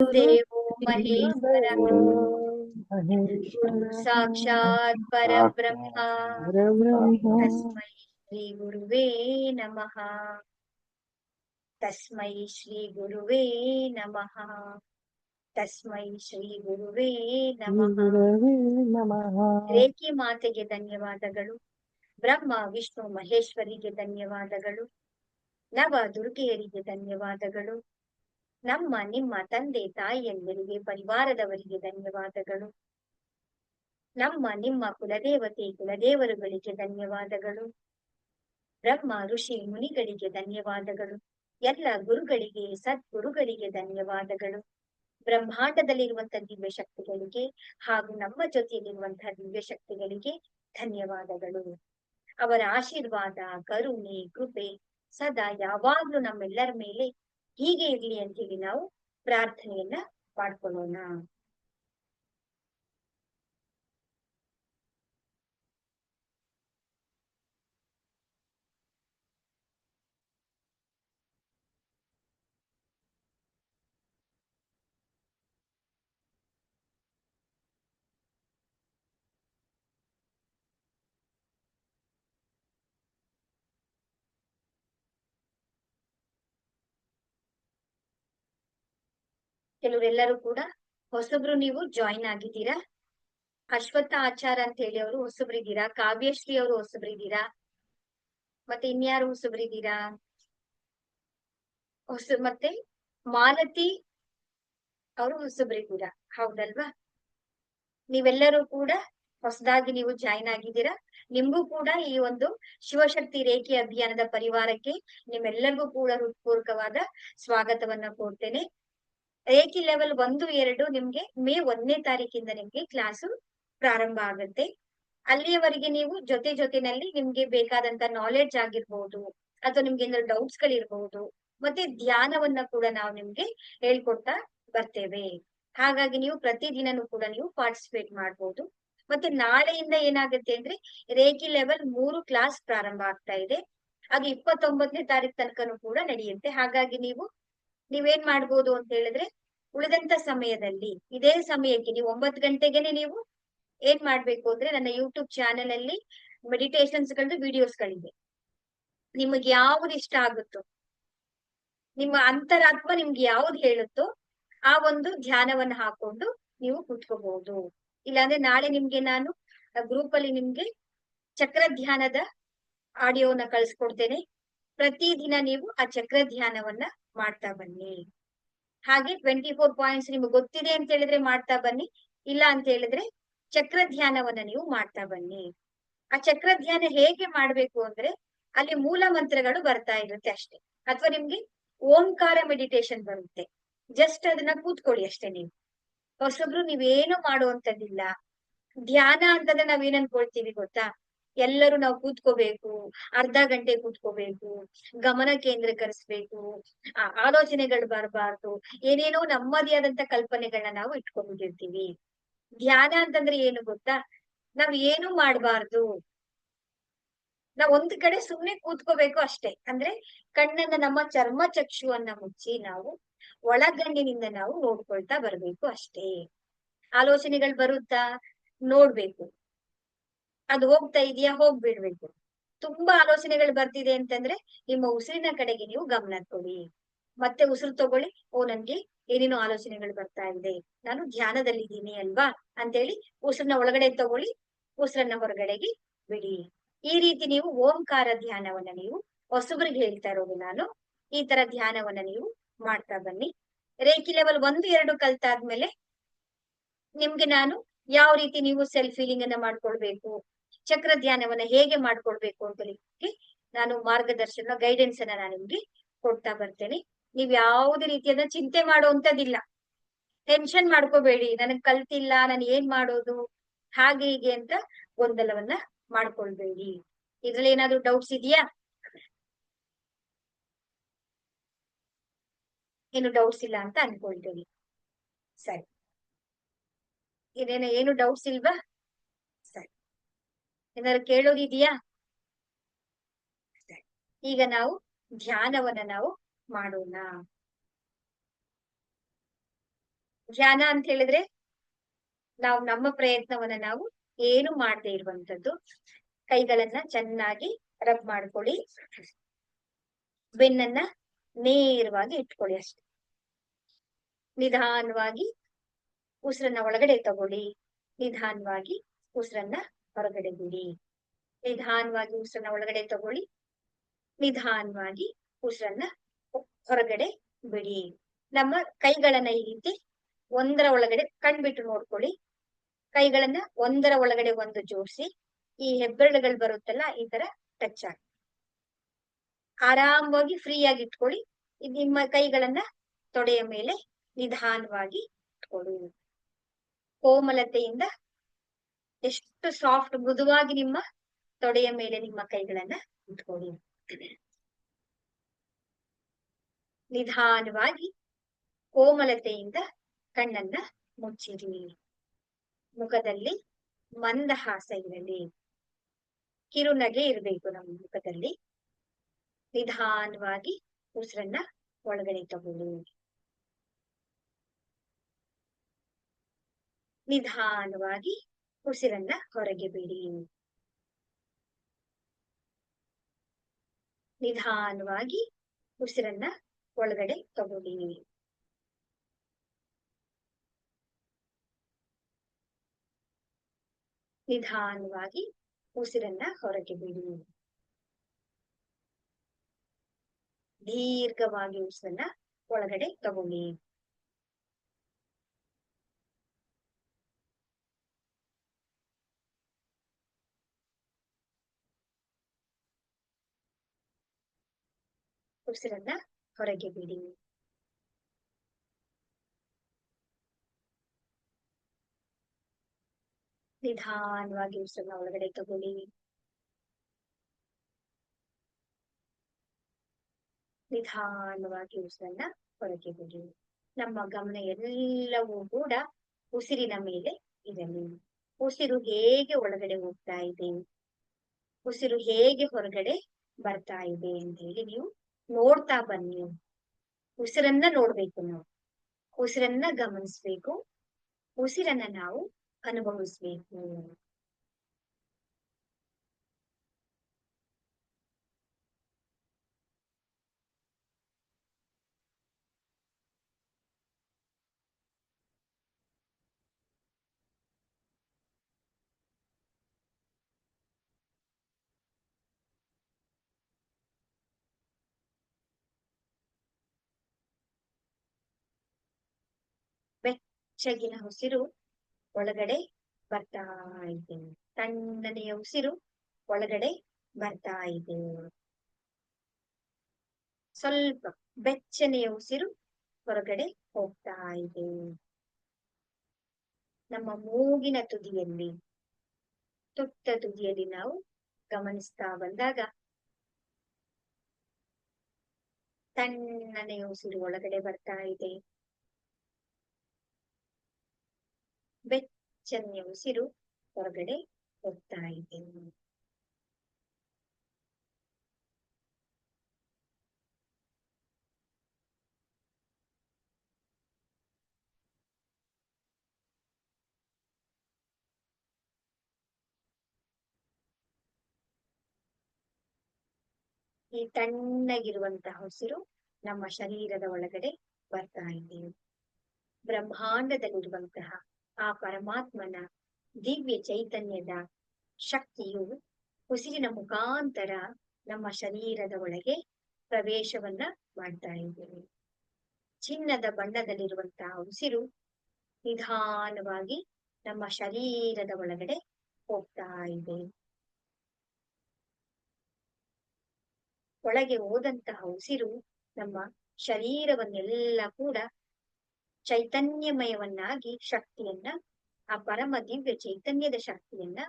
गुरुदेवो महेश्वरः गुरु साक्षात् परब्रह्म तस्मै श्री गुरुवे नमः। तस्मै श्री गुरुवे नमः। तस्मै ಶ್ರೀ ಗುರುವೇ ನಮಃ. ರೇಖಿ ಮಾತೆಗೆ ಧನ್ಯವಾದಗಳು. ಬ್ರಹ್ಮ ವಿಷ್ಣು ಮಹೇಶ್ವರಿಗೆ ಧನ್ಯವಾದಗಳು. ನವ ದುರ್ಗೆಯರಿಗೆ ಧನ್ಯವಾದಗಳು. ನಮ್ಮ ನಿಮ್ಮ ತಂದೆ ತಾಯಿಯಂದಿರಿಗೆ ಪರಿವಾರದವರಿಗೆ ಧನ್ಯವಾದಗಳು. ನಮ್ಮ ನಿಮ್ಮ ಕುಲದೇವರುಗಳಿಗೆ ಧನ್ಯವಾದಗಳು. ಬ್ರಹ್ಮ ಋಷಿ ಮುನಿಗಳಿಗೆ ಧನ್ಯವಾದಗಳು. ಎಲ್ಲ ಗುರುಗಳಿಗೆ ಸದ್ಗುರುಗಳಿಗೆ ಧನ್ಯವಾದಗಳು. ಬ್ರಹ್ಮಾಂಡದಲ್ಲಿರುವಂತಹ ದಿವ್ಯ ಶಕ್ತಿಗಳಿಗೆ ಹಾಗೂ ನಮ್ಮ ಜೊತೆಯಲ್ಲಿರುವಂತಹ ದಿವ್ಯ ಶಕ್ತಿಗಳಿಗೆ ಧನ್ಯವಾದಗಳು. ಅವರ ಆಶೀರ್ವಾದ, ಕರುಣೆ, ಕೃಪೆ ಸದಾ ಯಾವಾಗ್ಲೂ ನಮ್ಮೆಲ್ಲರ ಮೇಲೆ ಹೀಗೆ ಇರ್ಲಿ ಅಂತೇಳಿ ನಾವು ಪ್ರಾರ್ಥನೆಯನ್ನ ಮಾಡ್ಕೊಳ್ಳೋಣ. ಕೆಲವರೆಲ್ಲರೂ ಕೂಡ ಹೊಸಬ್ರು ನೀವು ಜಾಯಿನ್ ಆಗಿದ್ದೀರಾ. ಅಶ್ವತ್ಥ ಆಚಾರ ಅಂತ ಹೇಳಿ ಅವರು ಹೊಸಬ್ರಿದ್ದೀರಾ. ಕಾವ್ಯಶ್ರೀ ಅವರು ಹೊಸಬ್ರಿದ್ದೀರಾ. ಮತ್ತೆ ಇನ್ಯಾರು ಹೊಸಬ್ರಿದ್ದೀರಾ? ಮತ್ತೆ ಮಾಲತಿ ಅವರು ಹೊಸಬ್ರಿದ್ದೀರಾ, ಹೌದಲ್ವಾ? ನೀವೆಲ್ಲರೂ ಕೂಡ ಹೊಸದಾಗಿ ನೀವು ಜಾಯಿನ್ ಆಗಿದ್ದೀರಾ. ನಿಮ್ಗೂ ಕೂಡ ಈ ಒಂದು ಶಿವಶಕ್ತಿ ರೇಖೆ ಅಭಿಯಾನದ ಪರಿವಾರಕ್ಕೆ ನಿಮ್ಮೆಲ್ಲರಿಗೂ ಕೂಡ ಹೃತ್ಪೂರ್ವಕವಾದ ಸ್ವಾಗತವನ್ನ ಕೊಡ್ತೇನೆ. ರೇಖಿ ಲೆವೆಲ್ 1-2 ನಿಮ್ಗೆ ಮೇ 1ನೇ ತಾರೀಕಿಂದ ನಿಮ್ಗೆ ಕ್ಲಾಸು ಪ್ರಾರಂಭ ಆಗುತ್ತೆ. ಅಲ್ಲಿಯವರೆಗೆ ನೀವು ಜೊತೆನಲ್ಲಿ ನಿಮ್ಗೆ ಬೇಕಾದಂತ ನಾಲೆಡ್ಜ್ ಆಗಿರ್ಬಹುದು ಅಥವಾ ನಿಮ್ಗೆ ಏನಾದ್ರು ಡೌಟ್ಸ್ ಗಳಿರ್ಬಹುದು, ಮತ್ತೆ ಧ್ಯಾನವನ್ನ ಕೂಡ ನಾವು ನಿಮ್ಗೆ ಹೇಳ್ಕೊಡ್ತಾ ಬರ್ತೇವೆ. ಹಾಗಾಗಿ ನೀವು ಪ್ರತಿದಿನನೂ ಕೂಡ ನೀವು ಪಾರ್ಟಿಸಿಪೇಟ್ ಮಾಡ್ಬೋದು. ಮತ್ತೆ ನಾಳೆಯಿಂದ ಏನಾಗುತ್ತೆ ಅಂದ್ರೆ ರೇಖಿ ಲೆವೆಲ್ 3 ಕ್ಲಾಸ್ ಪ್ರಾರಂಭ ಆಗ್ತಾ ಇದೆ. ಅದು 29ನೇ ತಾರೀಕು ತನಕನೂ ಕೂಡ ನಡೆಯುತ್ತೆ. ಹಾಗಾಗಿ ನೀವೇನ್ ಮಾಡ್ಬೋದು ಅಂತ ಹೇಳಿದ್ರೆ ಉಳಿದಂತ ಸಮಯದಲ್ಲಿ ಇದೇ ಸಮಯಕ್ಕೆ ನೀವು 9 ಗಂಟೆಗೆನೆ ನೀವು ಏನ್ ಮಾಡ್ಬೇಕು ಅಂದ್ರೆ ನನ್ನ ಯೂಟ್ಯೂಬ್ ಚಾನೆಲ್ ಅಲ್ಲಿ ಮೆಡಿಟೇಷನ್ಸ್ ಗಳದ್ದು ವಿಡಿಯೋಸ್ ಗಳಿದೆ. ನಿಮಗೆ ಯಾವ್ದು ಇಷ್ಟ ಆಗುತ್ತೋ, ನಿಮ್ಮ ಅಂತರಾತ್ಮ ನಿಮ್ಗೆ ಯಾವ್ದು ಹೇಳುತ್ತೋ ಆ ಒಂದು ಧ್ಯಾನವನ್ನ ಹಾಕೊಂಡು ನೀವು ಕುತ್ಕೋಬಹುದು. ಇಲ್ಲಾಂದ್ರೆ ನಾಳೆ ನಿಮ್ಗೆ ನಾನು ಗ್ರೂಪ್ ಅಲ್ಲಿ ನಿಮ್ಗೆ ಚಕ್ರ ಧ್ಯಾನದ ಆಡಿಯೋನ ಕಳ್ಸ್ಕೊಡ್ತೇನೆ. ಪ್ರತಿದಿನ ನೀವು ಆ ಚಕ್ರ ಧ್ಯಾನವನ್ನ ಮಾಡ್ತಾ ಬನ್ನಿ. ಹಾಗೆ 24 ಪಾಯಿಂಟ್ಸ್ ನಿಮ್ಗೆ ಗೊತ್ತಿದೆ ಅಂತ ಹೇಳಿದ್ರೆ ಮಾಡ್ತಾ ಬನ್ನಿ. ಇಲ್ಲ ಅಂತ ಹೇಳಿದ್ರೆ ಚಕ್ರ ಧ್ಯಾನವನ್ನ ನೀವು ಮಾಡ್ತಾ ಬನ್ನಿ. ಆ ಚಕ್ರ ಧ್ಯಾನ ಹೇಗೆ ಮಾಡ್ಬೇಕು ಅಂದ್ರೆ ಅಲ್ಲಿ ಮೂಲ ಮಂತ್ರಗಳು ಬರ್ತಾ ಇರುತ್ತೆ ಅಷ್ಟೇ, ಅಥವಾ ನಿಮ್ಗೆ ಓಂಕಾರ ಮೆಡಿಟೇಷನ್ ಬರುತ್ತೆ. ಜಸ್ಟ್ ಅದನ್ನ ಕೂತ್ಕೊಳ್ಳಿ ಅಷ್ಟೇ. ನೀವು ಹೊಸಬ್ರು ನೀವೇನು ಮಾಡುವಂತದ್ದಿಲ್ಲ. ಧ್ಯಾನ ಅಂತಂದ್ರೆ ನಾವೇನ್ ಅನ್ಕೊಳ್ತೀವಿ ಗೊತ್ತಾ? ಎಲ್ಲರೂ ನಾವು ಕೂತ್ಕೋಬೇಕು, ಅರ್ಧ ಗಂಟೆ ಕೂತ್ಕೋಬೇಕು, ಗಮನ ಕೇಂದ್ರೀಕರಿಸ್ಬೇಕು, ಆಲೋಚನೆಗಳು ಬರಬಾರ್ದು, ಏನೇನೋ ನಮ್ಮದೇ ಆದಂತ ಕಲ್ಪನೆಗಳನ್ನ ನಾವು ಇಟ್ಕೊಂಡ್ಬಿಟ್ಟಿರ್ತೀವಿ. ಧ್ಯಾನ ಅಂತಂದ್ರೆ ಏನು ಗೊತ್ತಾ? ನಾವ್ ಏನು ಮಾಡಬಾರ್ದು, ನಾವ್ ಒಂದ್ ಕಡೆ ಸುಮ್ನೆ ಕೂತ್ಕೋಬೇಕು ಅಷ್ಟೇ. ಅಂದ್ರೆ ಕಣ್ಣನ್ನ, ನಮ್ಮ ಚರ್ಮ ಚಕ್ಷುವನ್ನ ಮುಚ್ಚಿ ನಾವು ಒಳಗಣ್ಣಿನಿಂದ ನಾವು ನೋಡ್ಕೊಳ್ತಾ ಬರ್ಬೇಕು ಅಷ್ಟೇ. ಆಲೋಚನೆಗಳು ಬರುತ್ತಾ ನೋಡ್ಬೇಕು, ಅದು ಹೋಗ್ತಾ ಇದೆಯಾ ಹೋಗ್ಬಿಡ್ಬೇಕು. ತುಂಬಾ ಆಲೋಚನೆಗಳು ಬರ್ತಿದೆ ಅಂತಂದ್ರೆ ನಿಮ್ಮ ಉಸಿರಿನ ಕಡೆಗೆ ನೀವು ಗಮನ ಕೊಡಿ. ಮತ್ತೆ ಉಸಿರು ತಗೊಳ್ಳಿ. ನನ್ಗೆ ಏನೇನೋ ಆಲೋಚನೆಗಳು ಬರ್ತಾ ಇದೆ, ನಾನು ಧ್ಯಾನದಲ್ಲಿದ್ದೀನಿ ಅಲ್ವಾ ಅಂತೇಳಿ ಉಸಿರನ್ನ ಒಳಗಡೆ ತಗೊಳ್ಳಿ, ಉಸಿರನ್ನ ಹೊರಗಡೆಗೆ ಬಿಡಿ. ಈ ರೀತಿ ನೀವು ಓಂಕಾರ ಧ್ಯಾನವನ್ನ ನೀವು ಹೊಸಬರಿಗೆ ಹೇಳ್ತಾ ಇರೋದು ನಾನು. ಈ ತರ ಧ್ಯಾನವನ್ನ ನೀವು ಮಾಡ್ತಾ ಬನ್ನಿ. ರೇಖಿ ಲೆವೆಲ್ 1-2 ಕಲ್ತಾದ್ಮೇಲೆ ನಿಮ್ಗೆ ನಾನು ಯಾವ ರೀತಿ ನೀವು ಸೆಲ್ಫ್ ಫೀಲಿಂಗ್ ಅನ್ನ ಮಾಡ್ಕೊಳ್ಬೇಕು, ಚಕ್ರ ಧ್ಯಾನವನ್ನ ಹೇಗೆ ಮಾಡ್ಕೊಳ್ಬೇಕು ಅಂತ ನಾನು ಮಾರ್ಗದರ್ಶನ ಗೈಡೆನ್ಸ್ ಅನ್ನ ನಾನು ನಿಮ್ಗೆ ಕೊಡ್ತಾ ಬರ್ತೇನೆ. ನೀವ್ ಯಾವುದೇ ರೀತಿಯಾದ ಚಿಂತೆ ಮಾಡುವಂತದಿಲ್ಲ. ಟೆನ್ಷನ್ ಮಾಡ್ಕೋಬೇಡಿ, ನನಗ್ ಕಲ್ತಿಲ್ಲ, ನಾನು ಏನ್ ಮಾಡೋದು ಹಾಗೆ ಹೀಗೆ ಅಂತ ಗೊಂದಲವನ್ನ ಮಾಡ್ಕೊಳ್ಬೇಡಿ. ಇದ್ರಲ್ಲಿ ಏನಾದ್ರು ಡೌಟ್ಸ್ ಇದೆಯಾ? ಏನು ಡೌಟ್ಸ್ ಇಲ್ಲ ಅಂತ ಅನ್ಕೊಳ್ತೇನೆ. ಸರಿ, ಏನು ಡೌಟ್ಸ್ ಇಲ್ವಾ? ಸರಿ, ಏನಾದ್ರು ಕೇಳೋದಿದೆಯಾ? ಈಗ ನಾವು ಧ್ಯಾನವನ್ನ ನಾವು ಮಾಡೋಣ. ಧ್ಯಾನ ಅಂತ ಹೇಳಿದ್ರೆ ನಾವು ನಮ್ಮ ಪ್ರಯತ್ನವನ್ನ ನಾವು ಏನು ಮಾಡದೇ ಇರುವಂತದ್ದು. ಕೈಗಳನ್ನ ಚೆನ್ನಾಗಿ ರಬ್ ಮಾಡ್ಕೊಳ್ಳಿ, ಬೆನ್ನನ್ನ ನೇರವಾಗಿ ಇಟ್ಕೊಳ್ಳಿ ಅಷ್ಟೆ. ನಿಧಾನವಾಗಿ ಉಸಿರನ್ನ ಒಳಗಡೆ ತಗೊಳ್ಳಿ, ನಿಧಾನವಾಗಿ ಉಸಿರನ್ನ ಹೊರಗಡೆ ಬಿಡಿ. ನಿಧಾನವಾಗಿ ಉಸಿರನ್ನ ಒಳಗಡೆ ತಗೊಳ್ಳಿ, ನಿಧಾನವಾಗಿ ಉಸಿರನ್ನ ಹೊರಗಡೆ ಬಿಡಿ. ನಮ್ಮ ಕೈಗಳನ್ನ ಈ ರೀತಿ ಒಂದರ ಒಳಗಡೆ ಕಣ್ಬಿಟ್ಟು ನೋಡ್ಕೊಳ್ಳಿ. ಕೈಗಳನ್ನ ಒಂದರ ಒಳಗಡೆ ಒಂದು ಜೋಡಿಸಿ, ಈ ಹೆಬ್ಬೆರಳುಗಳು ಬರುತ್ತಲ್ಲ ಈ ತರ ಟಚ್ ಆಗಿ ಆರಾಮವಾಗಿ ಫ್ರೀ ಆಗಿ ಇಟ್ಕೊಳ್ಳಿ. ನಿಮ್ಮ ಕೈಗಳನ್ನ ತೊಡೆಯ ಮೇಲೆ ನಿಧಾನವಾಗಿ ಇಟ್ಕೊಳ್ಳಿ. ಕೋಮಲತೆಯಿಂದ ಎಷ್ಟು ಸಾಫ್ಟ್ ಮೃದುವಾಗಿ ನಿಮ್ಮ ತೊಡೆಯ ಮೇಲೆ ನಿಮ್ಮ ಕೈಗಳನ್ನ ಇಟ್ಕೊಳ್ಳಿ. ನಿಧಾನವಾಗಿ ಕೋಮಲತೆಯಿಂದ ಕಣ್ಣನ್ನ ಮುಚ್ಚಿರಿ. ಮುಖದಲ್ಲಿ ಮಂದಹಾಸ ಇರಲಿ, ಕಿರುನಗೆ ಇರಬೇಕು ನಮ್ಮ ಮುಖದಲ್ಲಿ. ನಿಧಾನವಾಗಿ ಉಸಿರನ್ನ ಒಳಗಡೆ ತಗೊಳ್ಳಿ. ನಿಧಾನವಾಗಿ ಉಸಿರನ್ನ ಹೊರಗೆ ಬಿಡಿ. ನಿಧಾನವಾಗಿ ಉಸಿರನ್ನ ಒಳಗಡೆ ತಗೊಳ್ಳಿ. ನಿಧಾನವಾಗಿ ಉಸಿರನ್ನ ಹೊರಗೆ ಬಿಡಿ. ದೀರ್ಘವಾಗಿ ಉಸಿರನ್ನ ಒಳಗಡೆ ತಗೊಳ್ಳಿ. ಉಸಿರನ್ನ ಹೊರಗೆ ಬಿಡಿ. ನಿಧಾನವಾಗಿ ಉಸಿರನ್ನ ಒಳಗಡೆ ತಗೊಳ್ಳಿ. ನಿಧಾನವಾಗಿ ಉಸಿರನ್ನ ಹೊರಗೆ ಬಿಡಿ. ನಮ್ಮ ಗಮನ ಎಲ್ಲವೂ ಕೂಡ ಉಸಿರಿನ ಮೇಲೆ ಇರಲಿ. ಉಸಿರು ಹೇಗೆ ಒಳಗಡೆ ಹೋಗ್ತಾ ಇದೆ, ಉಸಿರು ಹೇಗೆ ಹೊರಗಡೆ ಬರ್ತಾ ಇದೆ ಅಂತ ಹೇಳಿ ನೀವು ನೋಡ್ತಾ ಬನ್ನಿ. ಉಸಿರನ್ನ ನೋಡ್ಬೇಕು, ನಾವು ಉಸಿರನ್ನ ಗಮನಿಸ್ಬೇಕು, ಉಸಿರನ್ನ ನಾವು ಅನುಭವಿಸ್ಬೇಕು. ಬೆಚ್ಚಗಿನ ಉಸಿರು ಒಳಗಡೆ ಬರ್ತಾ ಇದೆ. ತಣ್ಣನೆಯ ಉಸಿರು ಒಳಗಡೆ ಬರ್ತಾ ಇದೆ. ಸ್ವಲ್ಪ ಬೆಚ್ಚನೆಯ ಉಸಿರು ಹೊರಗಡೆ ಹೋಗ್ತಾ ಇದೆ. ನಮ್ಮ ಮೂಗಿನ ತುದಿಯಲ್ಲಿ, ತುತ್ತ ತುದಿಯಲ್ಲಿ ನಾವು ಗಮನಿಸ್ತಾ ಬಂದಾಗ ತಣ್ಣನೆಯ ಉಸಿರು ಒಳಗಡೆ ಬರ್ತಾ ಇದೆ. ಬೆಚ್ಚನೆಯ ಉಸಿರು ಹೊರಗಡೆ ಹೋಗ್ತಾ ಇದೆ. ಈ ತಣ್ಣಗಿರುವಂತಹ ಉಸಿರು ನಮ್ಮ ಶರೀರದ ಒಳಗಡೆ ಬರ್ತಾ ಇದೆ. ಬ್ರಹ್ಮಾಂಡದಲ್ಲಿರುವಂತಹ ಆ ಪರಮಾತ್ಮನ ದಿವ್ಯ ಚೈತನ್ಯದ ಶಕ್ತಿಯು ಉಸಿರಿನ ಮುಖಾಂತರ ನಮ್ಮ ಶರೀರದ ಒಳಗೆ ಪ್ರವೇಶವನ್ನ ಮಾಡ್ತಾ ಇದ್ದೇವೆ. ಚಿನ್ನದ ಬಣ್ಣದಲ್ಲಿರುವಂತಹ ಉಸಿರು ನಿಧಾನವಾಗಿ ನಮ್ಮ ಶರೀರದ ಒಳಗಡೆ ಹೋಗ್ತಾ ಇದೆ. ಒಳಗೆ ಹೋದಂತಹ ಉಸಿರು ನಮ್ಮ ಶರೀರವನ್ನೆಲ್ಲ ಕೂಡ ಚೈತನ್ಯಮಯವನ್ನಾಗಿ ಶಕ್ತಿಯನ್ನ, ಆ ಪರಮ ದಿವ್ಯ ಚೈತನ್ಯದ ಶಕ್ತಿಯನ್ನ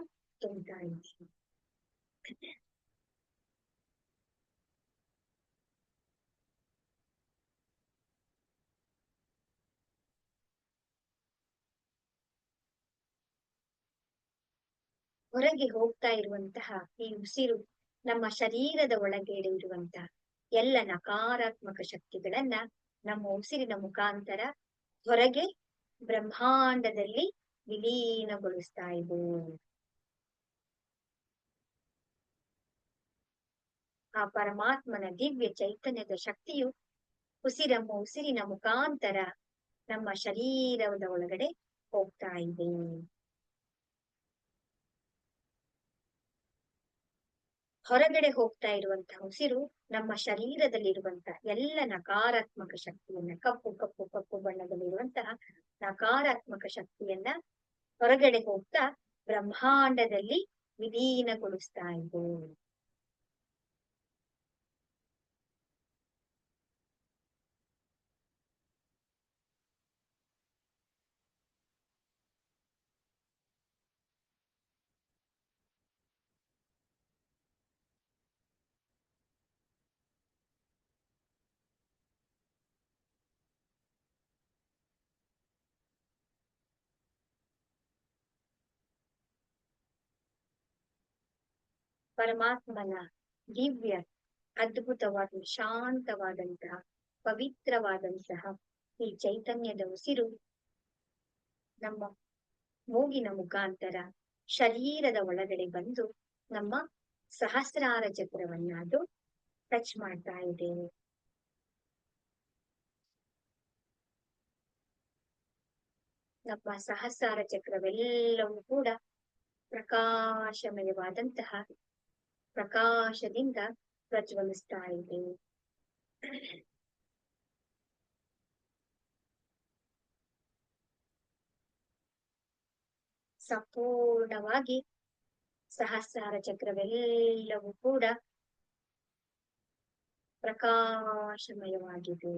ತುಂಬ್ತಾ ಇದೆ. ಹೊರಗೆ ಹೋಗ್ತಾ ಇರುವಂತಹ ಈ ಉಸಿರು ನಮ್ಮ ಶರೀರದ ಒಳಗಡೆ ಇರುವಂತಹ ಎಲ್ಲ ನಕಾರಾತ್ಮಕ ಶಕ್ತಿಗಳನ್ನ ನಮ್ಮ ಉಸಿರಿನ ಮುಖಾಂತರ ಹೊರಗೆ ಬ್ರಹ್ಮಾಂಡದಲ್ಲಿ ವಿಲೀನಗೊಳಿಸ್ತಾ ಇದೆ. ಆ ಪರಮಾತ್ಮನ ದಿವ್ಯ ಚೈತನ್ಯದ ಶಕ್ತಿಯು ಉಸಿರಿನ ಮುಖಾಂತರ ನಮ್ಮ ಶರೀರದ ಒಳಗಡೆ ಹೋಗ್ತಾ ಇದೆ. ಹೊರಗಡೆ ಹೋಗ್ತಾ ಇರುವಂತಹ ಉಸಿರು ನಮ್ಮ ಶರೀರದಲ್ಲಿರುವಂತಹ ಎಲ್ಲ ನಕಾರಾತ್ಮಕ ಶಕ್ತಿಯನ್ನ, ಕಪ್ಪು ಕಪ್ಪು ಕಪ್ಪು ಬಣ್ಣದಲ್ಲಿರುವಂತಹ ನಕಾರಾತ್ಮಕ ಶಕ್ತಿಯನ್ನ ಹೊರಗಡೆ ಹೋಗ್ತಾ ಬ್ರಹ್ಮಾಂಡದಲ್ಲಿ ವಿಲೀನಗೊಳಿಸ್ತಾ ಇದೆ. ಪರಮಾತ್ಮನ ದಿವ್ಯ ಅದ್ಭುತವಾದ ಶಾಂತವಾದಂತಹ ಪವಿತ್ರವಾದಂತಹ ಈ ಚೈತನ್ಯದ ಉಸಿರು ನಮ್ಮ ಮೂಗಿನ ಮುಖಾಂತರ ಶರೀರದ ಒಳಗಡೆ ಬಂದು ನಮ್ಮ ಸಹಸ್ರಾರ ಚಕ್ರವನ್ನ ಅದು ಟಚ್ ಮಾಡ್ತಾ ಇದೆ. ನಮ್ಮ ಸಹಸ್ರಾರ ಚಕ್ರವೆಲ್ಲವೂ ಕೂಡ ಪ್ರಕಾಶಮಯವಾದಂತಹ ಪ್ರಕಾಶದಿಂದ ಪ್ರಜ್ವಲಿಸ್ತಾ ಇದೆ. ಸಂಪೂರ್ಣವಾಗಿ ಸಹಸ್ರಾರ ಚಕ್ರವೆಲ್ಲವೂ ಕೂಡ ಪ್ರಕಾಶಮಯವಾಗಿದೆ.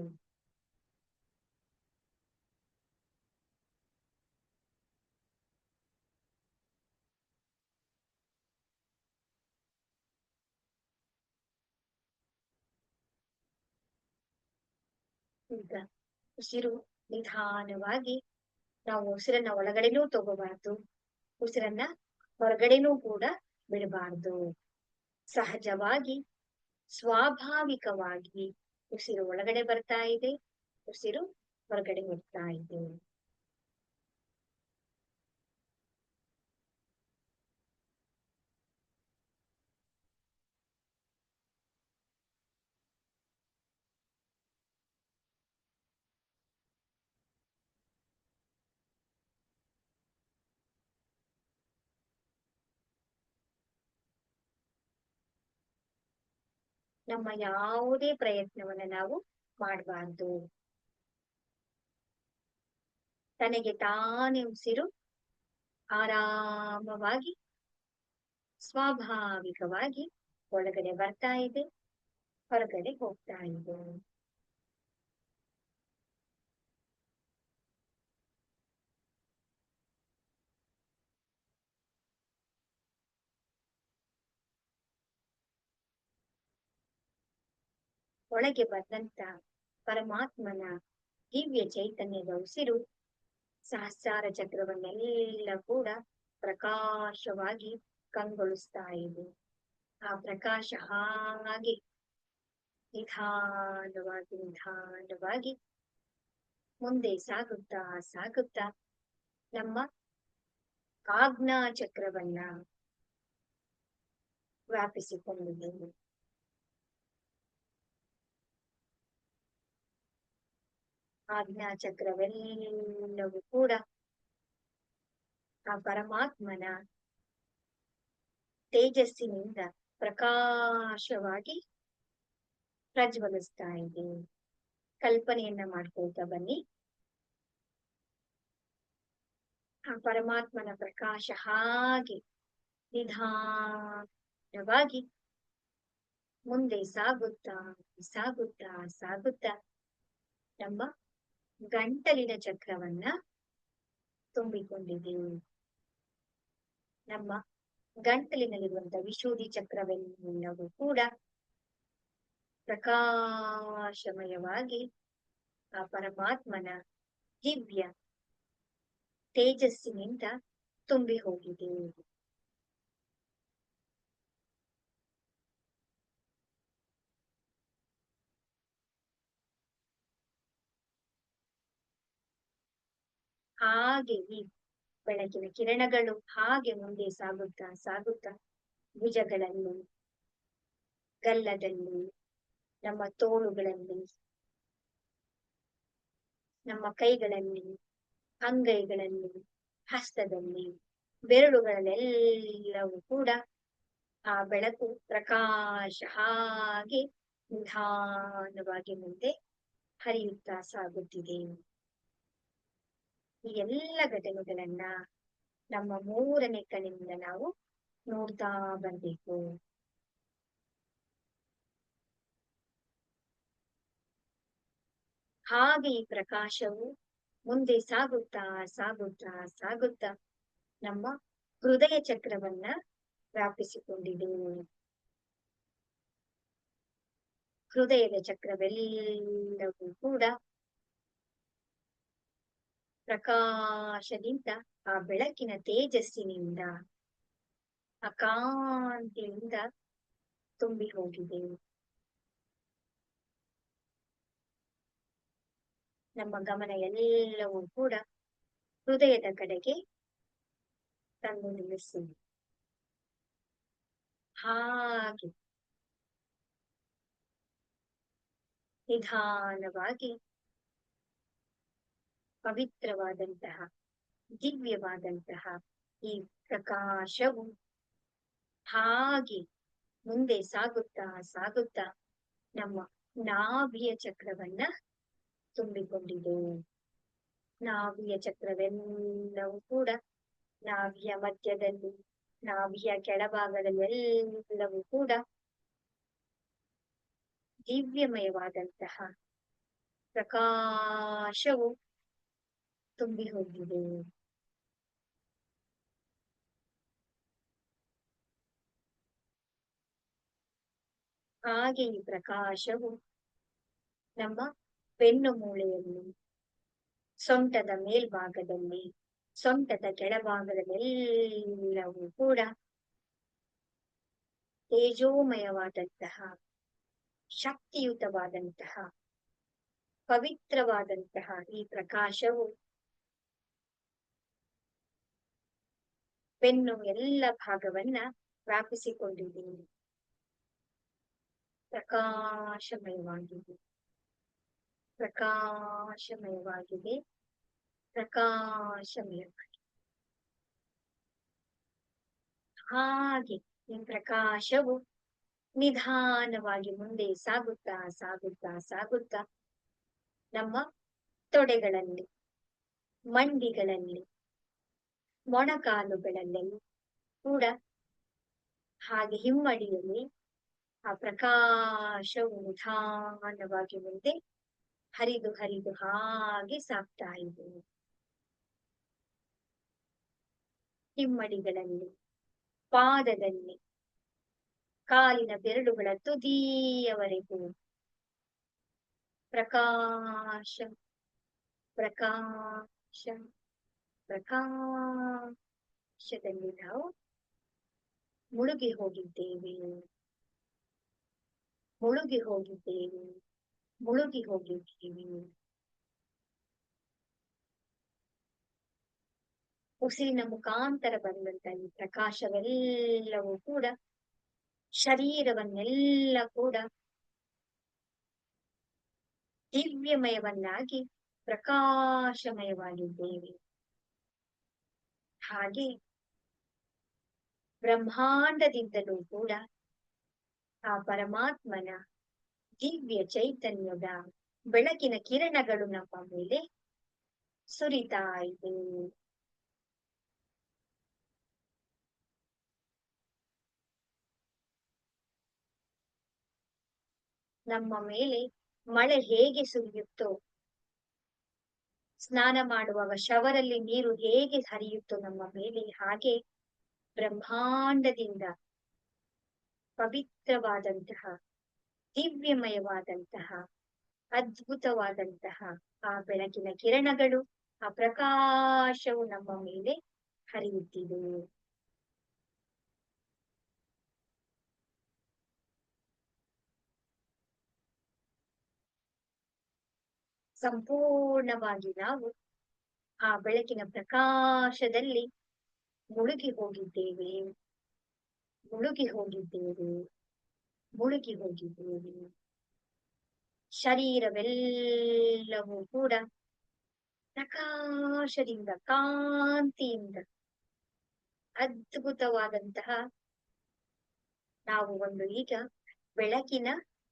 ಈಗ ಉಸಿರು ನಿಧಾನವಾಗಿ, ನಾವು ಉಸಿರನ್ನ ಒಳಗಡೆನೂ ತಗೋಬಾರ್ದು, ಉಸಿರನ್ನ ಹೊರಗಡೆನೂ ಕೂಡ ಬಿಡಬಾರ್ದು. ಸಹಜವಾಗಿ ಸ್ವಾಭಾವಿಕವಾಗಿ ಉಸಿರು ಒಳಗಡೆ ಬರ್ತಾ ಇದೆ, ಉಸಿರು ಹೊರಗಡೆ ಹೋಗ್ತಾ ಇದೆ. ನಮ್ಮ ಯಾವುದೇ ಪ್ರಯತ್ನವನ್ನ ನಾವು ಮಾಡಬಾರ್ದು. ತನಗೆ ತಾನೇ ಉಸಿರು ಆರಾಮವಾಗಿ ಸ್ವಾಭಾವಿಕವಾಗಿ ಒಳಗಡೆ ಬರ್ತಾ ಇದೆ, ಹೊರಗಡೆ ಹೋಗ್ತಾ ಇದೆ. ಒಳಗೆ ಬಂದಂತ ಪರಮಾತ್ಮನ ದಿವ್ಯ ಚೈತನ್ಯದ ಉಸಿರು ಸಹಸ್ರಾರ ಚಕ್ರವನ್ನೆಲ್ಲ ಕೂಡ ಪ್ರಕಾಶವಾಗಿ ಕಂಗೊಳಿಸ್ತಾ ಇದೆ. ಆ ಪ್ರಕಾಶ ಹಾಗೆ ನಿಧಾನವಾಗಿ ಮುಂದೆ ಸಾಗುತ್ತಾ ಸಾಗುತ್ತಾ ನಮ್ಮ ಆಜ್ಞಾ ಚಕ್ರವನ್ನ ವ್ಯಾಪಿಸಿಕೊಂಡಿದ್ದೇವೆ. ಆಜ್ಞಾ ಚಕ್ರವೆಲ್ಲವೂ ಕೂಡ ಆ ಪರಮಾತ್ಮನ ತೇಜಸ್ಸಿನಿಂದ ಪ್ರಕಾಶವಾಗಿ ಪ್ರಜ್ವಲಿಸ್ತಾ ಇದೆ. ಕಲ್ಪನೆಯನ್ನ ಮಾಡ್ಕೊಳ್ತಾ ಬನ್ನಿ. ಆ ಪರಮಾತ್ಮನ ಪ್ರಕಾಶ ಹಾಗೆ ನಿಧಾನವಾಗಿ ಮುಂದೆ ಸಾಗುತ್ತಾ ಸಾಗುತ್ತಾ ಸಾಗುತ್ತಾ ನಮ್ಮ ಗಂಟಲಿನ ಚಕ್ರವನ್ನ ತುಂಬಿಕೊಂಡಿದ್ದೀವಿ. ನಮ್ಮ ಗಂಟಲಿನಲ್ಲಿರುವಂತಹ ವಿಶುದ್ಧಿ ಚಕ್ರವೆಲ್ಲವೂ ಕೂಡ ಪ್ರಕಾಶಮಯವಾಗಿ ಆ ಪರಮಾತ್ಮನ ದಿವ್ಯ ತೇಜಸ್ಸಿನಿಂದ ತುಂಬಿ ಹೋಗಿದೆ. ಹಾಗೆ ಈ ಬೆಳಕಿನ ಕಿರಣಗಳು ಹಾಗೆ ಮುಂದೆ ಸಾಗುತ್ತಾ ಸಾಗುತ್ತಾ ಭುಜಗಳಲ್ಲಿ, ಗಲ್ಲದಲ್ಲಿ, ನಮ್ಮ ತೋಳುಗಳಲ್ಲಿ, ನಮ್ಮ ಕೈಗಳಲ್ಲಿ, ಅಂಗೈಗಳಲ್ಲಿ, ಹಸ್ತದಲ್ಲಿ, ಬೆರಳುಗಳಲ್ಲೆಲ್ಲವೂ ಕೂಡ ಆ ಬೆಳಕು ಪ್ರಕಾಶ ಹಾಗೆ ನಿಧಾನವಾಗಿ ಮುಂದೆ ಹರಿಯುತ್ತಾ ಸಾಗುತ್ತಿದೆ. ಈ ಎಲ್ಲ ಘಟನೆಗಳನ್ನ ನಮ್ಮ ಮೂರನೇ ಕಣ್ಣಿನಿಂದ ನಾವು ನೋಡ್ತಾ ಬರ್ಬೇಕು. ಹಾಗೆ ಈ ಪ್ರಕಾಶವು ಮುಂದೆ ಸಾಗುತ್ತಾ ಸಾಗುತ್ತಾ ಸಾಗುತ್ತಾ ನಮ್ಮ ಹೃದಯ ಚಕ್ರವನ್ನ ವ್ಯಾಪಿಸಿಕೊಂಡಿದೆ. ಹೃದಯದ ಚಕ್ರವೆಲ್ಲವೂ ಕೂಡ ಪ್ರಕಾಶದಿಂದ, ಆ ಬೆಳಕಿನ ತೇಜಸ್ಸಿನಿಂದ, ಆ ಕಾಂತಿಯಿಂದ ತುಂಬಿ ಹೋಗಿದೆ. ನಮ್ಮ ಗಮನ ಎಲ್ಲವೂ ಕೂಡ ಹೃದಯದ ಕಡೆಗೆ ತಂದು ನಿಲ್ಲಿಸಿ. ಹಾಗೆ ನಿಧಾನವಾಗಿ ಪವಿತ್ರವಾದಂತಹ, ದಿವ್ಯವಾದಂತಹ ಈ ಪ್ರಕಾಶವು ಹಾಗೆ ಮುಂದೆ ಸಾಗುತ್ತಾ ಸಾಗುತ್ತಾ ನಮ್ಮ ನಾಭಿಯ ಚಕ್ರವನ್ನ ತುಂಬಿಕೊಂಡಿದೆ. ನಾಭಿಯ ಚಕ್ರವೆಲ್ಲವೂ ಕೂಡ ನಾಭಿಯ ಮಧ್ಯದಲ್ಲಿ, ನಾಭಿಯ ಕೆಳಭಾಗದಲ್ಲಿ ಎಲ್ಲವೂ ಕೂಡ ದಿವ್ಯಮಯವಾದಂತಹ ಪ್ರಕಾಶವು ತುಂಬಿ ಹೋಗಿದೆ. ಹಾಗೆ ಈ ಪ್ರಕಾಶವು ನಮ್ಮ ಬೆನ್ನು ಮೂಳೆಯಲ್ಲಿ, ಸೊಂಟದ ಮೇಲ್ಭಾಗದಲ್ಲಿ, ಸೊಂಟದ ಕೆಳಭಾಗದಲ್ಲೆಲ್ಲವೂ ಕೂಡ ತೇಜೋಮಯವಾದಂತಹ, ಶಕ್ತಿಯುತವಾದಂತಹ, ಪವಿತ್ರವಾದಂತಹ ಈ ಪ್ರಕಾಶವು ಬೆನ್ನು ಎಲ್ಲ ಭಾಗವನ್ನ ವ್ಯಾಪಿಸಿಕೊಂಡಿದೆ. ಪ್ರಕಾಶಮಯವಾಗಿದೆ, ಪ್ರಕಾಶಮಯವಾಗಿದೆ, ಪ್ರಕಾಶಮಯವಾಗಿದೆ. ಹಾಗೆ ಈ ಪ್ರಕಾಶವು ನಿಧಾನವಾಗಿ ಮುಂದೆ ಸಾಗುತ್ತಾ ಸಾಗುತ್ತಾ ಸಾಗುತ್ತಾ ನಮ್ಮ ತೊಡೆಗಳಲ್ಲಿ, ಮಂಡಿಗಳಲ್ಲಿ, ಮೊಣಕಾಲುಗಳಲ್ಲಿ ಕೂಡ, ಹಾಗೆ ಹಿಮ್ಮಡಿಯಲ್ಲಿ ಆ ಪ್ರಕಾಶವು ನಿಧಾನವಾಗಿ ಮುಂದೆ ಹರಿದು ಹರಿದು ಹಾಗೆ ಸಾಗ್ತಾ ಇದೆ. ಹಿಮ್ಮಡಿಗಳಲ್ಲಿ, ಪಾದದಲ್ಲಿ, ಕಾಲಿನ ಬೆರಳುಗಳ ತುದಿಯವರೆಗೂ ಪ್ರಕಾಶ ಪ್ರಕಾಶ ಪ್ರಕಾಶದಲ್ಲಿ ನಾವು ಮುಳುಗಿ ಹೋಗಿದ್ದೇವೆ, ಮುಳುಗಿ ಹೋಗಿದ್ದೇವೆ, ಮುಳುಗಿ ಹೋಗಿದ್ದೇವೆ. ಉಸಿರಿನ ಮುಖಾಂತರ ಬಂದಂತ ಈ ಪ್ರಕಾಶವೆಲ್ಲವೂ ಕೂಡ ಶರೀರವನ್ನೆಲ್ಲ ಕೂಡ ದಿವ್ಯಮಯವನ್ನಾಗಿ ಪ್ರಕಾಶಮಯವಾಗಿದ್ದೇವೆ. ಹಾಗೆ ಬ್ರಹ್ಮಾಂಡದಿಂದಲೂ ಕೂಡ ಆ ಪರಮಾತ್ಮನ ದಿವ್ಯ ಚೈತನ್ಯದ ಬೆಳಕಿನ ಕಿರಣಗಳು ನಮ್ಮ ಮೇಲೆ ಸುರಿತಾ ಇದೆ. ನಮ್ಮ ಮೇಲೆ ಮಳೆ ಹೇಗೆ ಸುರಿಯುತ್ತೋ, ಸ್ನಾನ ಮಾಡುವಾಗ ಶವರಲ್ಲಿ ನೀರು ಹೇಗೆ ಹರಿಯುತ್ತೋ ನಮ್ಮ ಮೇಲೆ, ಹಾಗೆ ಬ್ರಹ್ಮಾಂಡದಿಂದ ಪವಿತ್ರವಾದಂತಹ, ದಿವ್ಯಮಯವಾದಂತಹ, ಅದ್ಭುತವಾದಂತಹ ಆ ಬೆಳಕಿನ ಕಿರಣಗಳು, ಆ ಪ್ರಕಾಶವು ನಮ್ಮ ಮೇಲೆ ಹರಿಯುತ್ತಿದೆ. ಸಂಪೂರ್ಣವಾಗಿ ನಾವು ಆ ಬೆಳಕಿನ ಪ್ರಕಾಶದಲ್ಲಿ ಮುಳುಗಿ ಹೋಗಿದ್ದೇವೆ, ಮುಳುಗಿ ಹೋಗಿದ್ದೇವೆ, ಮುಳುಗಿ ಹೋಗಿದ್ದೇವೆ. ಶರೀರವೆಲ್ಲವೂ ಕೂಡ ಪ್ರಕಾಶದಿಂದ, ಕಾಂತಿಯಿಂದ ಅದ್ಭುತವಾದಂತಹ ನಾವು ಒಂದು ಈಗ ಬೆಳಕಿನ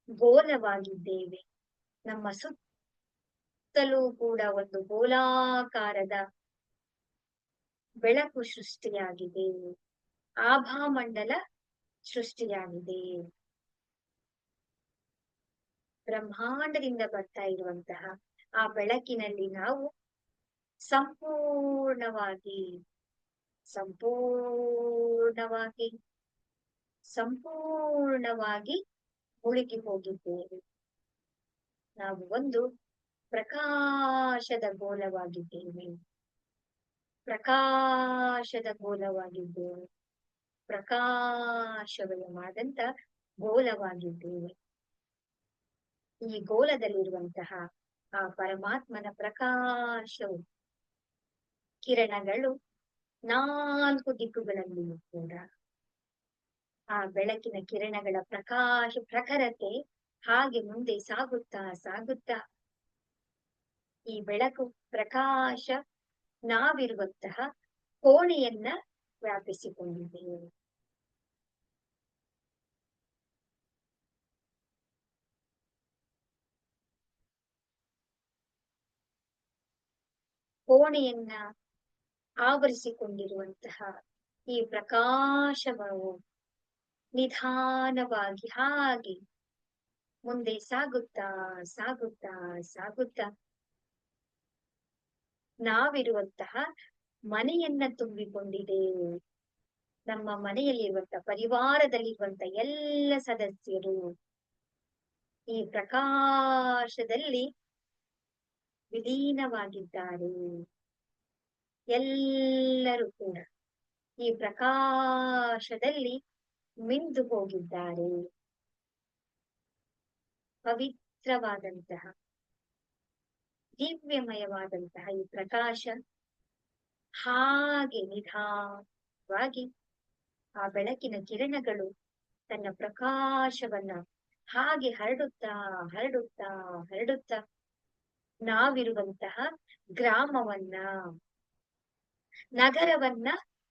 ಗೋಲವಾಗಿದ್ದೇವೆ. ನಮ್ಮ ಸುತ್ತಲೂ ಕೂಡ ಒಂದು ಗೋಲಾಕಾರದ ಬೆಳಕು ಸೃಷ್ಟಿಯಾಗಿದೆ, ಆಭಾಮಂಡಲ ಸೃಷ್ಟಿಯಾಗಿದೆ. ಬ್ರಹ್ಮಾಂಡದಿಂದ ಬರ್ತಾ ಇರುವಂತಹ ಆ ಬೆಳಕಿನಲ್ಲಿ ನಾವು ಸಂಪೂರ್ಣವಾಗಿ ಸಂಪೂರ್ಣವಾಗಿ ಸಂಪೂರ್ಣವಾಗಿ ಮುಳುಗಿ ಹೋಗಿದ್ದೇವೆ. ನಾವು ಒಂದು ಪ್ರಕಾಶದ ಗೋಲವಾಗಿದ್ದೇವೆ, ಪ್ರಕಾಶದ ಗೋಲವಾಗಿದ್ದೇವೆ, ಪ್ರಕಾಶಮಯವಾದಂತ ಗೋಲವಾಗಿದ್ದೇವೆ. ಈ ಗೋಲದಲ್ಲಿರುವಂತಹ ಆ ಪರಮಾತ್ಮನ ಪ್ರಕಾಶವು ಕಿರಣಗಳು 4 ದಿಕ್ಕುಗಳಲ್ಲಿಯೂ ಕೂಡ ಆ ಬೆಳಕಿನ ಕಿರಣಗಳ ಪ್ರಕಾಶ ಪ್ರಖರತೆ ಹಾಗೆ ಮುಂದೆ ಸಾಗುತ್ತಾ ಸಾಗುತ್ತಾ ಈ ಬೆಳಕು ಪ್ರಕಾಶ ನಾವಿರುವಂತಹ ಕೋಣೆಯನ್ನ ವ್ಯಾಪಿಸಿಕೊಂಡಿದೆ. ಕೋಣೆಯನ್ನ ಆವರಿಸಿಕೊಂಡಿರುವಂತಹ ಈ ಪ್ರಕಾಶವು ನಿಧಾನವಾಗಿ ಹಾಗೆ ಮುಂದೆ ಸಾಗುತ್ತಾ ಸಾಗುತ್ತಾ ಸಾಗುತ್ತಾ ನಾವಿರುವಂತಹ ಮನೆಯನ್ನ ತುಂಬಿಕೊಂಡಿದೆ. ನಮ್ಮ ಮನೆಯಲ್ಲಿರುವಂತಹ ಪರಿವಾರದಲ್ಲಿರುವಂತಹ ಎಲ್ಲ ಸದಸ್ಯರು ಈ ಪ್ರಕಾಶದಲ್ಲಿ ವಿಲೀನವಾಗಿದ್ದಾರೆ. ಎಲ್ಲರೂ ಕೂಡ ಈ ಪ್ರಕಾಶದಲ್ಲಿ ಮಿಂದು ಹೋಗಿದ್ದಾರೆ. ಪವಿತ್ರವಾದಂತಹ ದಿವ್ಯಮಯವಾದಂತಹ ಈ ಪ್ರಕಾಶ ಹಾಗೆ ನಿಧಾನವಾಗಿ ಆ ಬೆಳಕಿನ ಕಿರಣಗಳು ತನ್ನ ಪ್ರಕಾಶವನ್ನ ಹಾಗೆ ಹರಡುತ್ತಾ ಹರಡುತ್ತಾ ಹರಡುತ್ತಾ ನಾವಿರುವಂತಹ ಗ್ರಾಮವನ್ನ, ನಗರವನ್ನ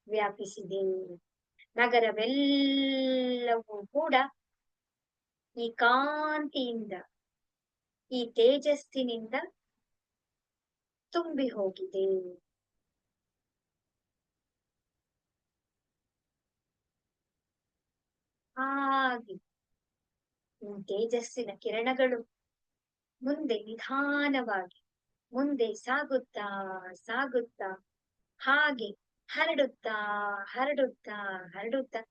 ವ್ಯಾಪಿಸಿದೆ. ನಗರವೆಲ್ಲವೂ ಕೂಡ ಈ ಕಾಂತಿಯಿಂದ, ಈ ತೇಜಸ್ಸಿನಿಂದ ತುಂಬಿ ಹೋಗಿದೆ. ಹಾಗೆ ಈ ತೇಜಸ್ಸಿನ ಕಿರಣಗಳು ಮುಂದೆ ನಿಧಾನವಾಗಿ ಮುಂದೆ ಸಾಗುತ್ತಾ ಸಾಗುತ್ತಾ ಹಾಗೆ ಹರಡುತ್ತಾ ಹರಡುತ್ತಾ ಹರಡುತ್ತಾ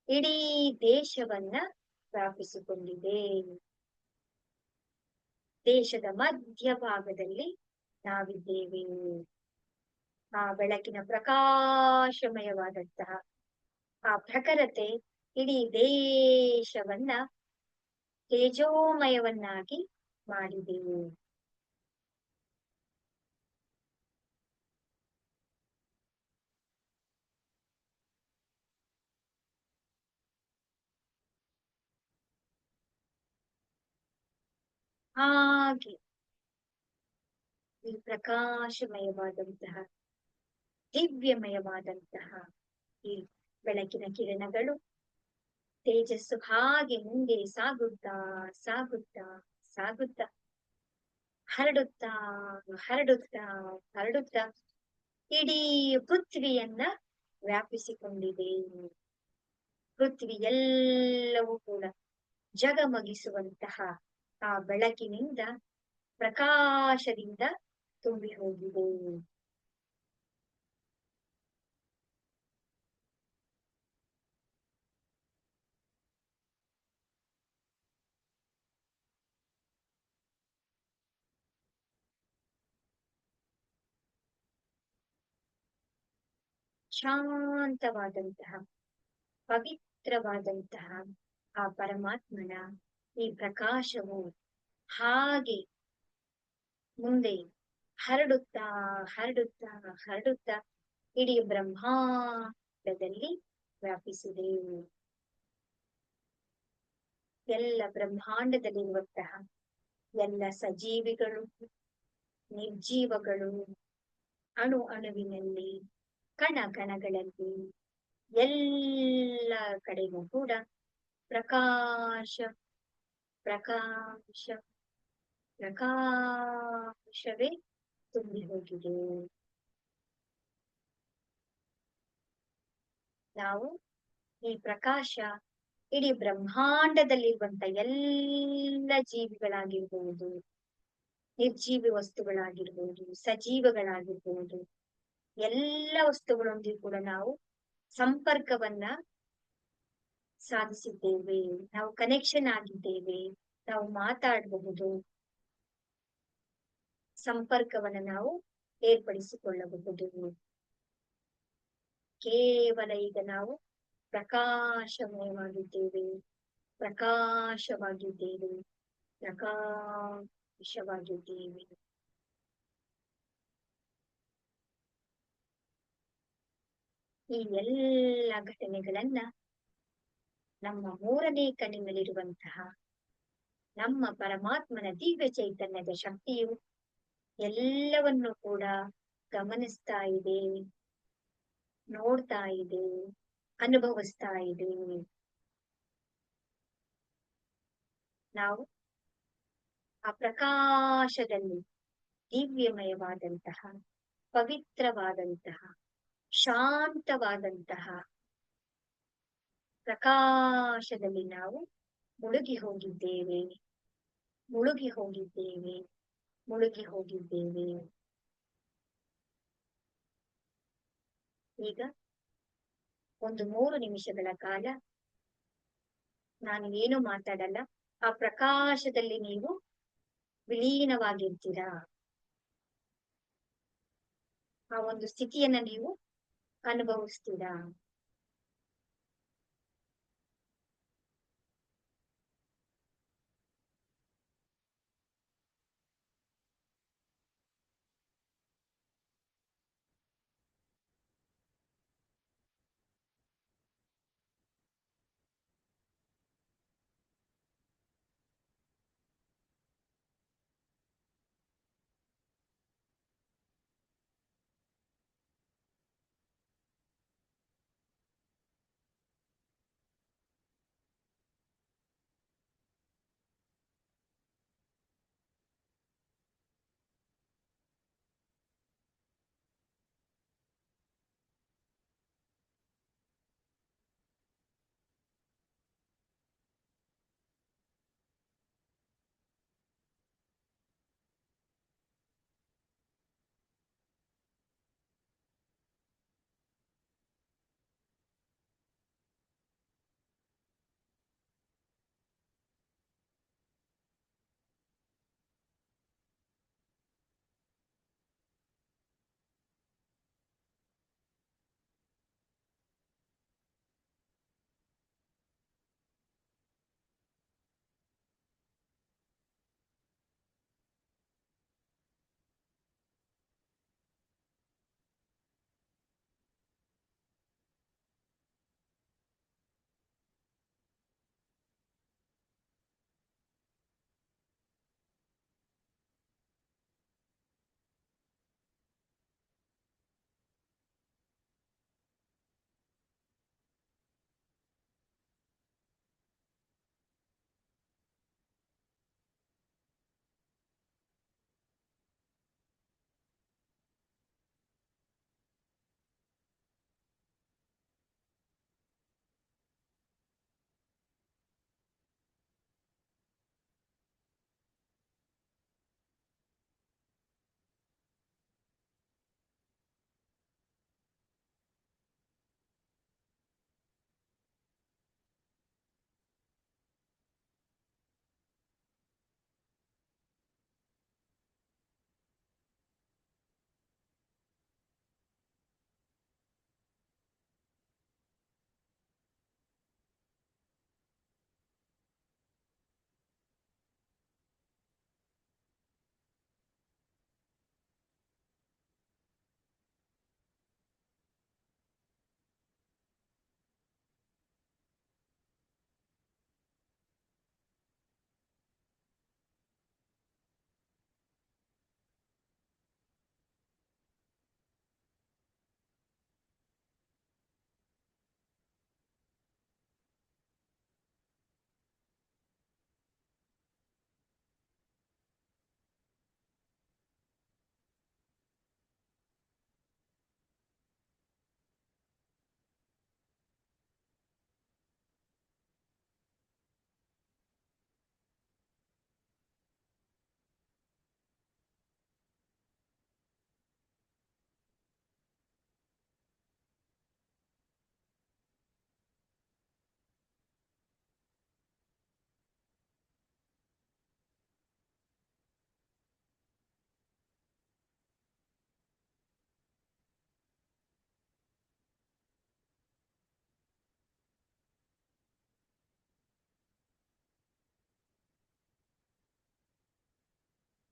ಇಡೀ ದೇಶವನ್ನ ವ್ಯಾಪಿಸಿಕೊಂಡಿದೆ. ದೇಶದ ಮಧ್ಯಭಾಗದಲ್ಲಿ ನಾವಿದ್ದೇವೆ. ಆ ಬೆಳಕಿನ ಪ್ರಕಾಶಮಯವಾದಂತಹ ಆ ಪ್ರಖರತೆ ಇಡೀ ದೇಶವನ್ನ ತೇಜೋಮಯವನ್ನಾಗಿ ಮಾಡಿದೆವು. ಹಾಗೆ ಈ ಪ್ರಕಾಶಮಯವಾದಂತಹ ದಿವ್ಯಮಯವಾದಂತಹ ಈ ಬೆಳಕಿನ ಕಿರಣಗಳು ತೇಜಸ್ಸು ಹಾಗೆ ಮುಂದೆ ಸಾಗುತ್ತಾ ಸಾಗುತ್ತಾ ಸಾಗುತ್ತಾ ಹರಡುತ್ತಾ ಹರಡುತ್ತಾ ಹರಡುತ್ತಾ ಇಡೀ ಪೃಥ್ವಿಯನ್ನ ವ್ಯಾಪಿಸಿಕೊಂಡಿದೆ. ಪೃಥ್ವಿ ಎಲ್ಲವೂ ಕೂಡ ಜಗಮಗಿಸುವಂತಹ ಆ ಬೆಳಕಿನಿಂದ ಪ್ರಕಾಶದಿಂದ ತುಂಬಿ ಹೋಗಿದೆ. ಶಾಂತವಾದಂತಹ ಪವಿತ್ರವಾದಂತಹ ಆ ಪರಮಾತ್ಮನ ಈ ಪ್ರಕಾಶವು ಹಾಗೆ ಮುಂದೆ ಹರಡುತ್ತಾ ಹರಡುತ್ತಾ ಹರಡುತ್ತಾ ಇಡೀ ಬ್ರಹ್ಮಾಂಡದಲ್ಲಿ ವ್ಯಾಪಿಸಿದೆ. ಎಲ್ಲ ಬ್ರಹ್ಮಾಂಡದಲ್ಲಿರುವಂತಹ ಎಲ್ಲ ಸಜೀವಿಗಳು, ನಿರ್ಜೀವಗಳು, ಅಣು ಅಣುವಿನಲ್ಲಿ, ಕಣ ಕಣಗಳಲ್ಲಿ, ಎಲ್ಲ ಕಡೆಗೂ ಕೂಡ ಪ್ರಕಾಶ ಪ್ರಕಾಶ ಪ್ರಕಾಶವೇ ತುಂಬಿ ಹೋಗಿದೆ. ನಾವು ಈ ಪ್ರಕಾಶ ಇಡೀ ಬ್ರಹ್ಮಾಂಡದಲ್ಲಿರುವಂತ ಎಲ್ಲ ಜೀವಿಗಳಾಗಿರ್ಬಹುದು, ನಿರ್ಜೀವಿ ವಸ್ತುಗಳಾಗಿರ್ಬಹುದು, ಸಜೀವಗಳಾಗಿರ್ಬಹುದು, ಎಲ್ಲ ವಸ್ತುಗಳೊಂದಿಗೆ ಕೂಡ ನಾವು ಸಂಪರ್ಕವನ್ನ ಸಾಧಿಸಿದ್ದೇವೆ. ನಾವು ಕನೆಕ್ಷನ್ ಆಗಿದ್ದೇವೆ. ನಾವು ಮಾತಾಡಬಹುದು, ಸಂಪರ್ಕವನ್ನು ನಾವು ಏರ್ಪಡಿಸಿಕೊಳ್ಳಬಹುದು. ಕೇವಲ ಈಗ ನಾವು ಪ್ರಕಾಶಮಯವಾಗಿದ್ದೇವೆ, ಪ್ರಕಾಶವಾಗಿದ್ದೇವೆ, ಪ್ರಕಾಶವಾಗಿದ್ದೇವೆ. ಈ ಎಲ್ಲ ಘಟನೆಗಳನ್ನ ನಮ್ಮ ಮೂರನೇ ಕಣ್ಣಿನಲ್ಲಿರುವಂತಹ ನಮ್ಮ ಪರಮಾತ್ಮನ ದಿವ್ಯ ಚೈತನ್ಯದ ಶಕ್ತಿಯು ಎಲ್ಲವನ್ನು ಕೂಡ ಗಮನಿಸ್ತಾ ಇದೆ, ನೋಡ್ತಾ ಇದೆ, ಅನುಭವಿಸ್ತಾ ಇದೆ. ನಾವು ಆ ಪ್ರಕಾಶದಲ್ಲಿ ದಿವ್ಯಮಯವಾದಂತಹ, ಪವಿತ್ರವಾದಂತಹ, ಶಾಂತವಾದಂತಹ ಪ್ರಕಾಶದಲ್ಲಿ ನಾವು ಮುಳುಗಿ ಹೋಗಿದ್ದೇವೆ, ಮುಳುಗಿ ಹೋಗಿದ್ದೇವೆ, ಮುಳುಗಿ ಹೋಗಿದ್ದೇವೆ. ಈಗ ಒಂದು 3 ನಿಮಿಷಗಳ ಕಾಲ ನಾನು ಏನು ಮಾತಾಡಲ್ಲ, ಆ ಪ್ರಕಾಶದಲ್ಲಿ ನೀವು ವಿಲೀನವಾಗಿರ್ತೀರಾ. ಆ ಒಂದು ಸ್ಥಿತಿಯನ್ನ ನೀವು ಅನುಭವಿಸ್ತೀರಾ.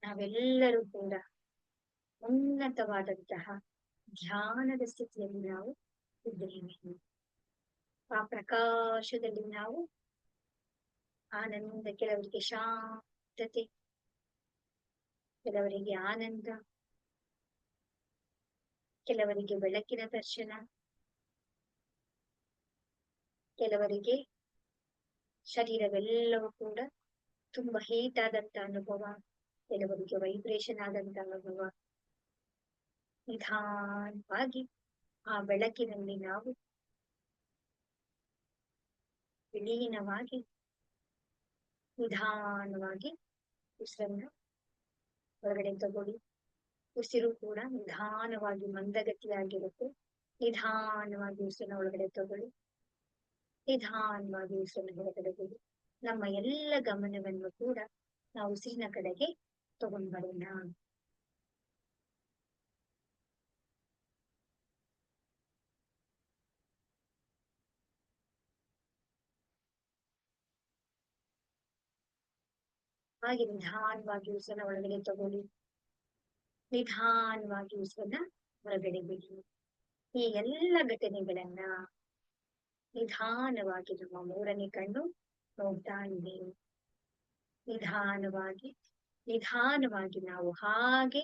ನಾವೆಲ್ಲರೂ ಕೂಡ ಉನ್ನತವಾದಂತಹ ಧ್ಯಾನದ ಸ್ಥಿತಿಯಲ್ಲಿ ನಾವು ಇದ್ದೇವೆ. ಆ ಪ್ರಕಾಶದಲ್ಲಿ ನಾವು ಆನಂದ, ಕೆಲವರಿಗೆ ಶಾಂತತೆ, ಕೆಲವರಿಗೆ ಆನಂದ, ಕೆಲವರಿಗೆ ಬೆಳಕಿನ ದರ್ಶನ, ಕೆಲವರಿಗೆ ಶರೀರವೆಲ್ಲವೂ ಕೂಡ ತುಂಬಾ ಹೀಟ್ ಆದಂತ ಅನುಭವ, ಕೆಲವರಿಗೆ ವೈಬ್ರೇಷನ್ ಆದಂತ ಅನುಭವ. ನಿಧಾನವಾಗಿ ಆ ಬೆಳಕಿನಲ್ಲಿ ನಾವು ವಿಲೀನವಾಗಿ ನಿಧಾನವಾಗಿ ಉಸಿರನ್ನ ಹೊರಗಡೆ ತಗೊಳ್ಳಿ. ಉಸಿರು ಕೂಡ ನಿಧಾನವಾಗಿ ಮಂದಗತಿಯಾಗಿರುತ್ತೆ. ನಿಧಾನವಾಗಿ ಉಸಿರನ್ನ ಒಳಗಡೆ ತಗೊಳ್ಳಿ, ನಿಧಾನವಾಗಿ ಉಸಿರನ್ನ ಹೊರಗಡೆ ಬಿಡಿ. ನಮ್ಮ ಎಲ್ಲ ಗಮನವನ್ನು ಕೂಡ ನಾವು ಉಸಿರಿನ ಕಡೆಗೆ ತಗೊಂಡ್ ಬರೋಣ. ಹಾಗೆ ನಿಧಾನವಾಗಿ ಉಸಿರನ್ನ ಒಳಗಡೆ ತಗೊಳ್ಳಿ, ನಿಧಾನವಾಗಿ ಉಸಿರನ್ನ ಹೊರಗಡೆ ಬಿಡಿ. ಈ ಎಲ್ಲ ಘಟನೆಗಳನ್ನ ನಿಧಾನವಾಗಿ ನಮ್ಮ ಮೂರನೇ ಕಣ್ಣು ನೋಡ್ತಾ ಇದೆ. ನಿಧಾನವಾಗಿ ನಿಧಾನವಾಗಿ ನಾವು ಹಾಗೆ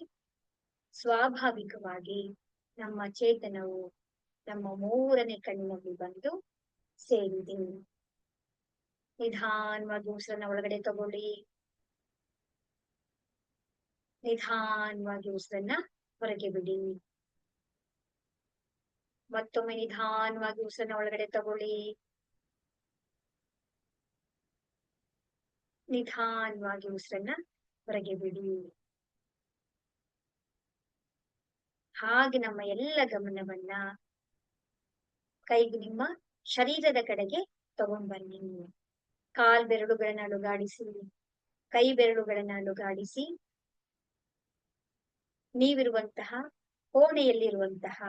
ಸ್ವಾಭಾವಿಕವಾಗಿ ನಮ್ಮ ಚೇತನವು ನಮ್ಮ ಮೂರನೇ ಕಣ್ಣಿನಲ್ಲಿ ಬಂದು ಸೇರಿದೆ. ನಿಧಾನವಾಗಿ ಉಸಿರನ್ನ ಒಳಗಡೆ ತಗೊಳ್ಳಿ, ನಿಧಾನವಾಗಿ ಉಸಿರನ್ನ ಹೊರಗೆ ಬಿಡಿ. ಮತ್ತೊಮ್ಮೆ ನಿಧಾನವಾಗಿ ಉಸಿರನ್ನ ಒಳಗಡೆ ತಗೊಳ್ಳಿ, ನಿಧಾನವಾಗಿ ಉಸಿರನ್ನ ಹೊರಗೆ ಬಿಡಿ. ಹಾಗೆ ನಮ್ಮ ಎಲ್ಲ ಗಮನವನ್ನ ಕೈಗೆ, ನಿಮ್ಮ ಶರೀರದ ಕಡೆಗೆ ತಗೊಂಡ್ ಬನ್ನಿ. ಕಾಲ್ ಬೆರಳುಗಳನ್ನ ಅಲುಗಾಡಿಸಿ, ಕೈ ಬೆರಳುಗಳನ್ನ ಅಲುಗಾಡಿಸಿ, ನೀವಿರುವಂತಹ ಕೋಣೆಯಲ್ಲಿರುವಂತಹ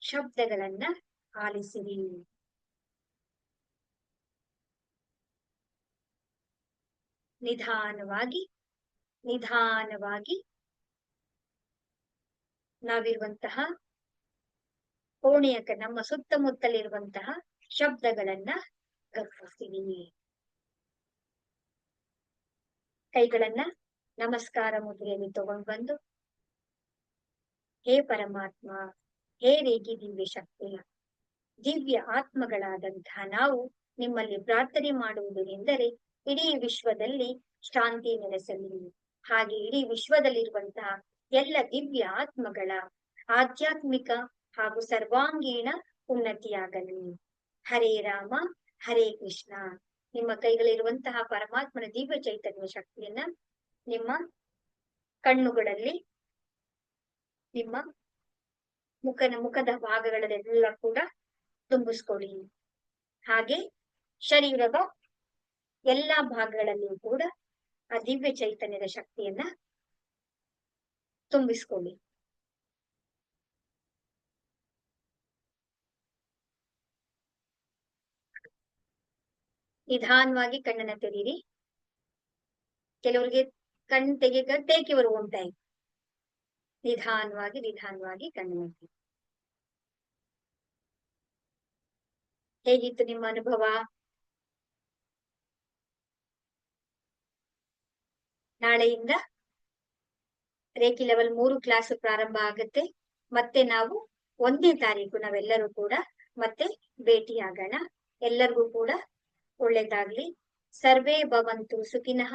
ಶಬ್ದಗಳನ್ನ ಆಲಿಸಿರಿ. ನಿಧಾನವಾಗಿ ನಿಧಾನವಾಗಿ ನಾವಿರುವಂತಹ ಕೋಣೆಯ ನಮ್ಮ ಸುತ್ತಮುತ್ತಲಿರುವಂತಹ ಶಬ್ದಗಳನ್ನ ಗಮನಿಸ್ತೀವಿ. ಕೈಗಳನ್ನ ನಮಸ್ಕಾರ ಮುದ್ರೆಯಲ್ಲಿ ತಗೊಂಡು ಬಂದು, ಹೇ ಪರಮಾತ್ಮ, ಹೇ ರೇಗಿ ದಿವ್ಯ ಶಕ್ತಿ, ದಿವ್ಯ ಆತ್ಮಗಳಾದಂತಹ ನಾವು ನಿಮ್ಮಲ್ಲಿ ಪ್ರಾರ್ಥನೆ ಮಾಡುವುದು ಎಂದರೆ ಇಡೀ ವಿಶ್ವದಲ್ಲಿ ಶಾಂತಿ ನೆಲೆಸಲಿ. ಹಾಗೆ ಇಡೀ ವಿಶ್ವದಲ್ಲಿರುವಂತಹ ಎಲ್ಲ ದಿವ್ಯ ಆತ್ಮಗಳ ಆಧ್ಯಾತ್ಮಿಕ ಹಾಗೂ ಸರ್ವಾಂಗೀಣ ಉನ್ನತಿಯಾಗಲಿ. ಹರೇ ರಾಮ ಹರೇ ಕೃಷ್ಣ. ನಿಮ್ಮ ಕೈಗಳಿರುವಂತಹ ಪರಮಾತ್ಮನ ದಿವ್ಯ ಚೈತನ್ಯ ಶಕ್ತಿಯನ್ನ ನಿಮ್ಮ ಕಣ್ಣುಗಳಲ್ಲಿ, ನಿಮ್ಮ ಮುಖದ ಭಾಗಗಳಲ್ಲೆಲ್ಲ ಕೂಡ ತುಂಬಿಸ್ಕೊಳ್ಳಿ. ಹಾಗೆ ಶರೀರದ ಎಲ್ಲಾ ಭಾಗಗಳಲ್ಲಿಯೂ ಕೂಡ ಆ ದಿವ್ಯ ಚೈತನ್ಯದ ಶಕ್ತಿಯನ್ನ ತುಂಬಿಸ್ಕೊಳ್ಳಿ. ನಿಧಾನವಾಗಿ ಕಣ್ಣನ್ನ ತೆರೀರಿ. ಕೆಲವರಿಗೆ ಕಣ್ ತೆಗೆಯಕ್ಕೆ ಇವರು ಉಂಟಾಯಿ. ನಿಧಾನವಾಗಿ ನಿಧಾನವಾಗಿ ಕಣ್ಣನ್ನ ತೆರಿ. ಹೇಗಿತ್ತು ನಿಮ್ಮ ಅನುಭವ? ನಾಳೆಯಿಂದ ರೇಖಿ ಲೆವೆಲ್ 3 ಕ್ಲಾಸ್ ಪ್ರಾರಂಭ ಆಗುತ್ತೆ. ಮತ್ತೆ ನಾವು 1ನೇ ತಾರೀಕು ನಾವೆಲ್ಲರೂ ಕೂಡ ಮತ್ತೆ ಭೇಟಿಯಾಗೋಣ. ಎಲ್ಲರಿಗೂ ಕೂಡ ಒಳ್ಳೇದಾಗ್ಲಿ. ಸರ್ವೇ ಭವಂತು ಸುಖಿನಃ,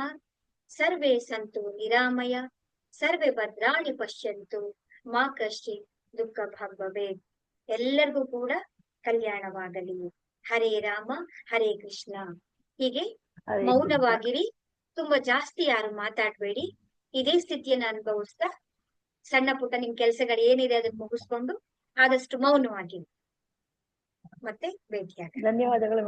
ಸರ್ವೇ ಸಂತು ನಿರಾಮಯ, ಸರ್ವೇ ಭದ್ರಾಣಿ ಪಶ್ಯಂತು ಮಾ ಕಶ್ಚಿತ್ ದುಃಖ ಭಾಗ್ ಭವೇತ್. ಎಲ್ಲರಿಗೂ ಕೂಡ ಕಲ್ಯಾಣವಾಗಲಿ. ಹರೇ ರಾಮ ಹರೇ ಕೃಷ್ಣ. ಹೀಗೆ ಮೌನವಾಗಿರಿ, ತುಂಬಾ ಜಾಸ್ತಿ ಯಾರು ಮಾತಾಡ್ಬೇಡಿ. ಇದೇ ಸ್ಥಿತಿಯನ್ನ ಅನುಭವಿಸ್ತಾ ಸಣ್ಣ ಪುಟ್ಟ ನಿಮ್ ಕೆಲಸಗಳು ಏನಿದೆ ಅದನ್ನ ಮುಗಿಸ್ಕೊಂಡು ಆದಷ್ಟು ಮೌನವಾಗಿ ಮತ್ತೆ ಭೇಟಿಯಾಗ. ಧನ್ಯವಾದಗಳು.